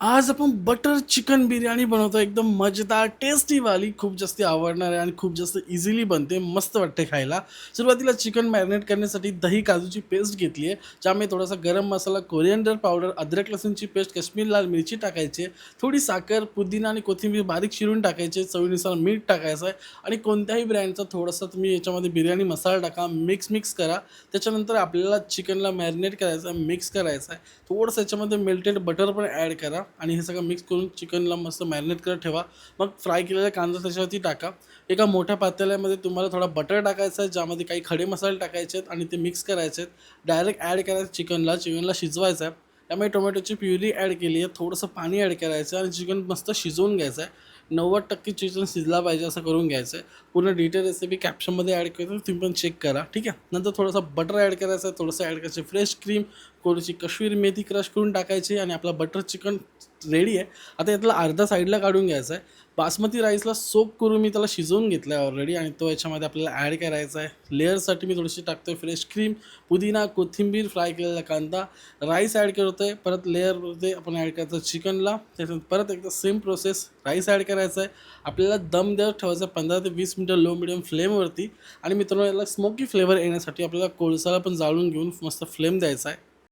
आज आपण butter chicken biryani बनवतो. एकदम मजेदार, टेस्टीवाली, खूप जास्ती आवडणार आहे आणि खूप जास्त इझिली बनते. मस्त वाटते खायला. सुरुवातीला चिकन मॅरिनेट करण्यासाठी दही, काजूची पेस्ट घेतली आहे. ज्यामध्ये थोडासा गरम मसाला, कोरिअँडर पावडर, अद्रक लसूणची पेस्ट, काश्मीरी लाल मिरची टाकायची आहे. थोडी साखर, पुदिना आणि कोथिंबीर बारीक चिरून टाकायची आहे. चवीनुसार मीठ टाकायचं आहे आणि कोणत्याही ब्रँडचा थोडासा तुम्ही याच्यामध्ये बिर्याणी मसाला टाका. मिक्स करा. त्याच्यानंतर आपल्याला चिकनला मॅरिनेट करायचं आहे, मिक्स करायचं आहे. थोडंसं याच्यामध्ये मेल्टेड बटर पण ॲड करा आणि हे सगळं मिक्स करून चिकनला मस्त मॅरिनेट करत ठेवा. मग फ्राय केलेला कांदा त्याच्यावरती टाका. एका मोठ्या पातेल्यामध्ये तुम्हाला थोडा बटर टाकायचा आहे, ज्यामध्ये काही खडे मसाले टाकायचे आहेत आणि ते मिक्स करायचे आहेत. डायरेक्ट ॲड करायचं चिकनला शिजवायचं आहे. त्यामुळे टोमॅटोची प्युरी ॲड केली आहे, थोडंसं पाणी ॲड करायचं आहे आणि चिकन मस्त शिजवून घ्यायचं आहे. 90% चिकन शिजला पाहिजे असं करून घ्यायचं आहे. पूर्ण डिटेल रेसिपी कॅप्शनमध्ये ॲड करतो, तुम्ही पण चेक करा, ठीक आहे. नंतर थोडासा बटर ॲड करायचं आहे, थोडंसं ॲड करायचं फ्रेश क्रीम, थोडीशी कश्मीरी मेथी क्रश करून टाकायची आणि आपला बटर चिकन रेडी आहे. आता यातला अर्धा साईडला काढून घ्यायचा आहे. बासमती राईसला सोक करून मी त्याला शिजवून घेतला आहे ऑलरेडी आणि तो याच्यामध्ये आपल्याला ॲड करायचा आहे. लेअरसाठी मी थोडीशी टाकतो आहे फ्रेश क्रीम, पुदिना, कोथिंबीर, फ्राय केलेला कांदा, राईस ॲड करतो आहे. परत लेअरमध्ये आपण ॲड करायचं चिकनला. त्याच्यानंतर परत एकदा सेम प्रोसेस, राईस ॲड करायचा आहे. आपल्याला दम द्यायला ठेवायचा 15 ते 20 मिनटं लो मिडियम फ्लेमवरती. आणि मित्रांनो, याला स्मोकी फ्लेवर येण्यासाठी आपल्याला कोळसाला पण जाळून घेऊन मस्त फ्लेम द्यायचा आहे.